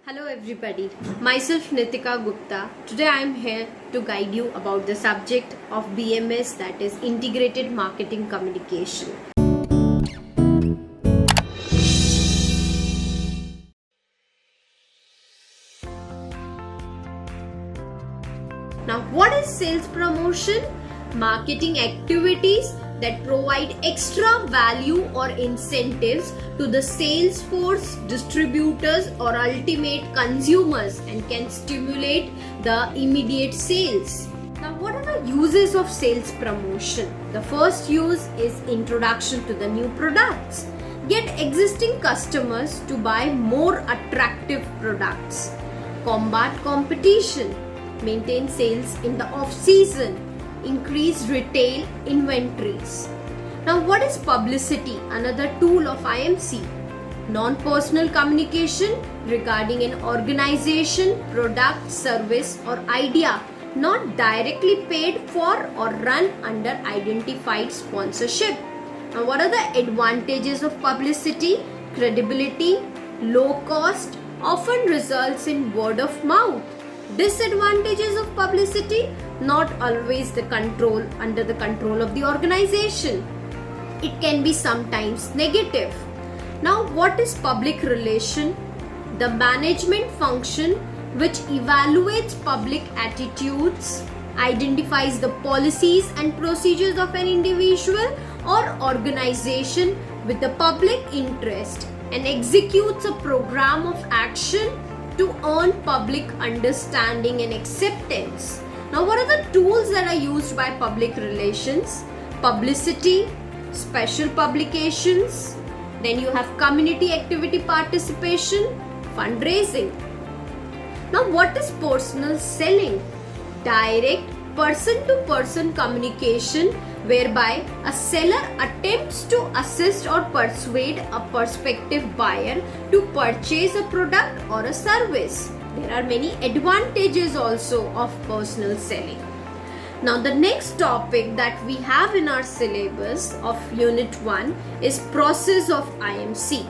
Hello everybody, myself Nitika Gupta. Today I am here to guide you about the subject of BMS, that is Integrated Marketing Communication. Now what is sales promotion? Marketing activities that provide extra value or incentives to the sales force, distributors or ultimate consumers and can stimulate the immediate sales. Now what are the uses of sales promotion? The first use is introduction to the new products. Get existing customers to buy more attractive products. Combat competition. Maintain sales in the off-season. Increase retail inventories. Now what is publicity? Another tool of IMC. Non-personal communication regarding an organization, product, service or idea not directly paid for or run under identified sponsorship. Now what are the advantages of publicity? Credibility, low cost, often results in word of mouth. Disadvantages of publicity, not always under the control of the organization. It can be sometimes negative. Now what is public relation? The management function which evaluates public attitudes, identifies the policies and procedures of an individual or organization with the public interest and executes a program of action to earn public understanding and acceptance. Now what are the tools that are used by public relations? Publicity, special publications, then you have community activity participation, fundraising. Now what is personal selling? Direct person-to-person communication whereby a seller attempts to assist or persuade a prospective buyer to purchase a product or a service. There are many advantages also of personal selling. Now the next topic that we have in our syllabus of Unit 1 is process of IMC.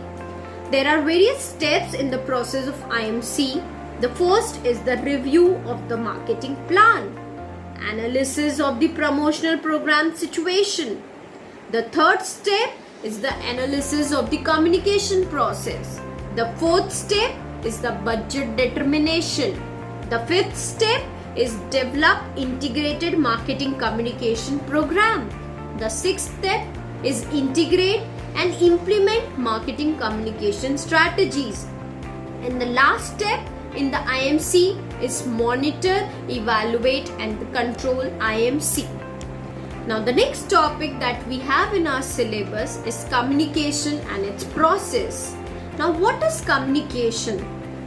There are various steps in the process of IMC. The first is the review of the marketing plan, analysis of the promotional program situation. The third step is the analysis of the communication process. The fourth step is the budget determination. The fifth step is develop integrated marketing communication program. The sixth step is integrate and implement marketing communication strategies. And the last step in the IMC is monitor, evaluate and control IMC. Now the next topic that we have in our syllabus is communication and its process. Now what is communication?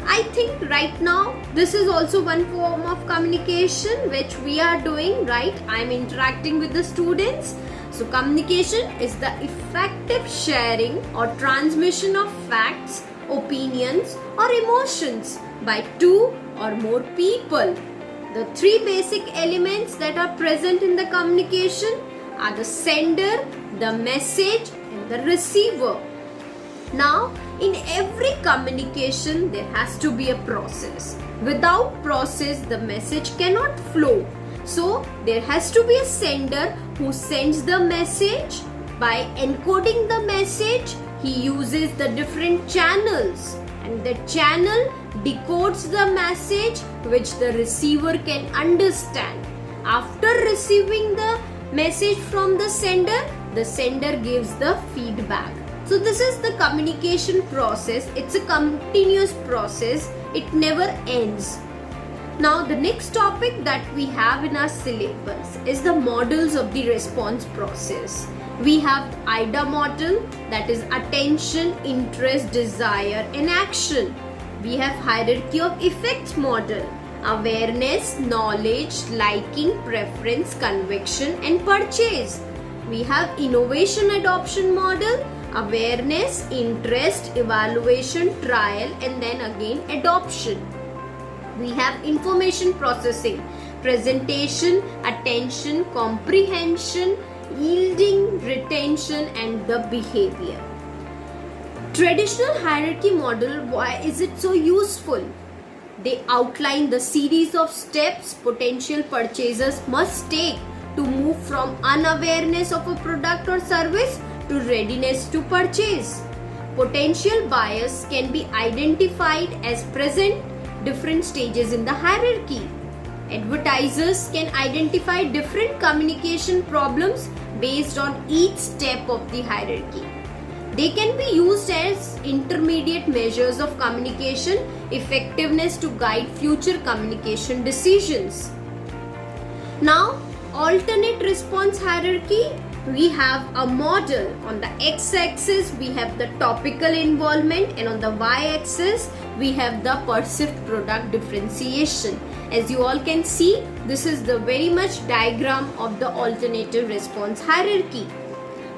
I think right now this is also one form of communication which we are doing, right? I am interacting with the students. So communication is the effective sharing or transmission of facts, opinions or emotions by two or more people. The three basic elements that are present in the communication are the sender, the message and the receiver. Now, in every communication, there has to be a process. Without process, the message cannot flow. So, there has to be a sender who sends the message. By encoding the message, he uses the different channels. And the channel decodes the message which the receiver can understand. After receiving the message from the sender gives the feedback. So this is the communication process. It's a continuous process. It never ends. Now the next topic that we have in our syllabus is the models of the response process. We have IDA model, that is attention, interest, desire and action. We have hierarchy of effects model, awareness, knowledge, liking, preference, conviction and purchase. We have innovation adoption model, awareness, interest, evaluation, trial and then again adoption. We have information processing, presentation, attention, comprehension, yielding, retention and the behavior. Traditional hierarchy model, why is it so useful? They outline the series of steps potential purchasers must take to move from unawareness of a product or service to readiness to purchase. Potential buyers can be identified as present different stages in the hierarchy. Advertisers can identify different communication problems based on each step of the hierarchy. They can be used as intermediate measures of communication effectiveness to guide future communication decisions. Now, alternate response hierarchy, we have a model. On the x-axis, we have the topical involvement, and on the y-axis, we have the perceived product differentiation. As you all can see, this is the very much diagram of the alternative response hierarchy.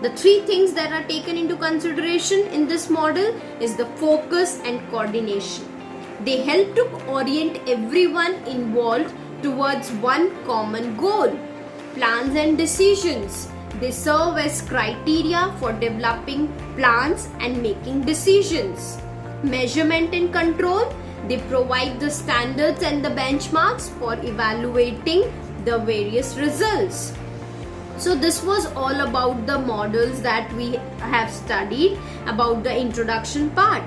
The three things that are taken into consideration in this model is the focus and coordination. They help to orient everyone involved towards one common goal. Plans and decisions. They serve as criteria for developing plans and making decisions. Measurement and control. They provide the standards and the benchmarks for evaluating the various results. So this was all about the models that we have studied about the introduction part.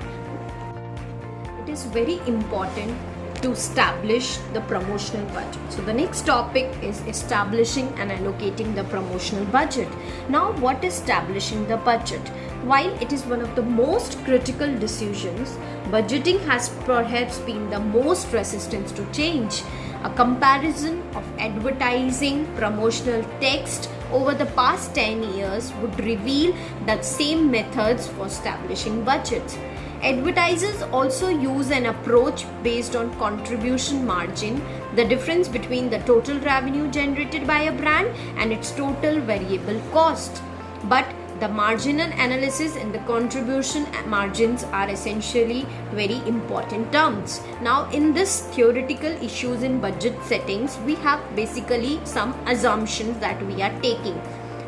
It is very important to establish the promotional budget. So the next topic is establishing and allocating the promotional budget. Now, what is establishing the budget? While it is one of the most critical decisions, budgeting has perhaps been the most resistant to change. A comparison of advertising promotional text over the past 10 years would reveal the same methods for establishing budgets. Advertisers also use an approach based on contribution margin, the difference between the total revenue generated by a brand and its total variable cost. But the marginal analysis and the contribution margins are essentially very important terms. Now, in this theoretical issues in budget settings, we have basically some assumptions that we are taking.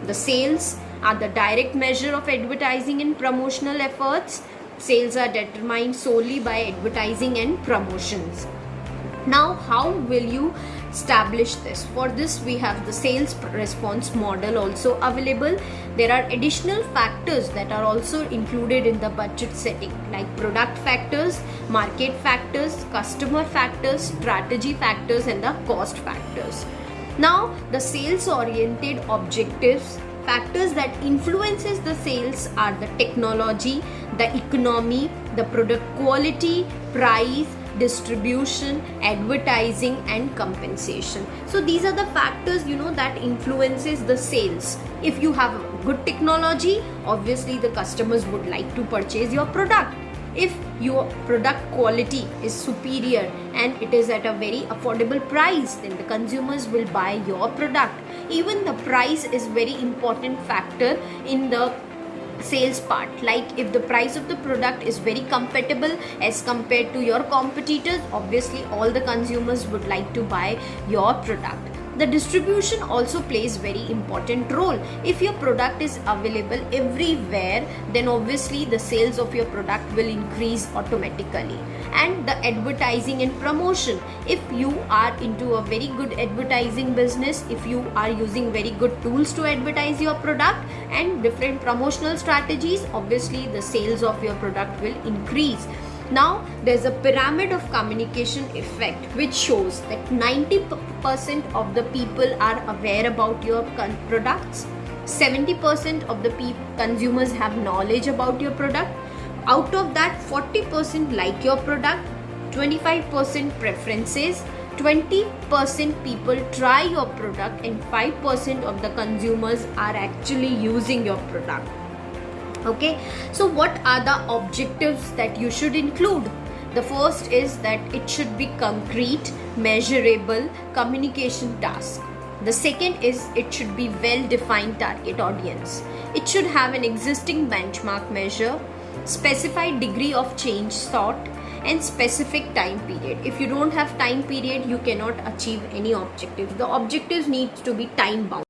The sales are the direct measure of advertising and promotional efforts. Sales are determined solely by advertising and promotions. Now, how will you establish this? For this, we have the sales response model also available. There are additional factors that are also included in the budget setting, like product factors, market factors, customer factors, strategy factors, and the cost factors. Now, the sales oriented objectives. Factors that influences the sales are the technology, the economy, the product quality, price, distribution, advertising, and compensation. So these are the factors that influences the sales. If you have good technology, obviously the customers would like to purchase your product. If your product quality is superior and it is at a very affordable price, then the consumers will buy your product. Even the price is very important factor in the sales part. Like if the price of the product is very compatible as compared to your competitors, obviously all the consumers would like to buy your product. The distribution also plays very important role. If your product is available everywhere, then obviously the sales of your product will increase automatically. And the advertising and promotion. If you are into a very good advertising business, if you are using very good tools to advertise your product and different promotional strategies, obviously the sales of your product will increase. Now, there's a pyramid of communication effect which shows that 90% of the people are aware about your products, 70% of the consumers have knowledge about your product. Out of that, 40% like your product, 25% preferences, 20% people try your product, and 5% of the consumers are actually using your product. Okay, so what are the objectives that you should include? The first is that it should be concrete, measurable communication task. The second is it should be well-defined target audience. It should have an existing benchmark measure, specified degree of change sought, and specific time period. If you don't have time period, you cannot achieve any objective. The objectives need to be time bound.